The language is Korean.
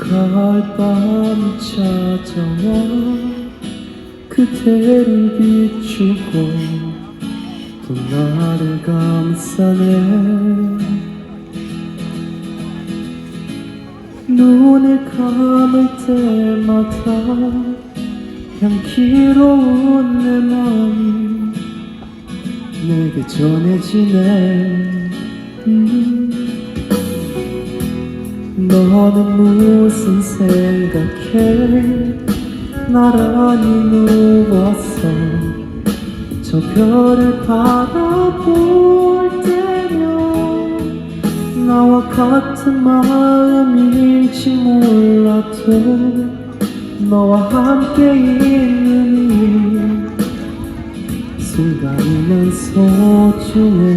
가을밤 찾아와 그대를 비추고 또 나를 감싸네. 눈을 감을 때마다 향기로운 내 마음이 내게 전해지네. 너는 무슨 생각해? 나란히 누워서 저 별을 바라볼 때면 나와 같은 마음일지 몰라도 너와 함께 있는 이 순간이면 소중해.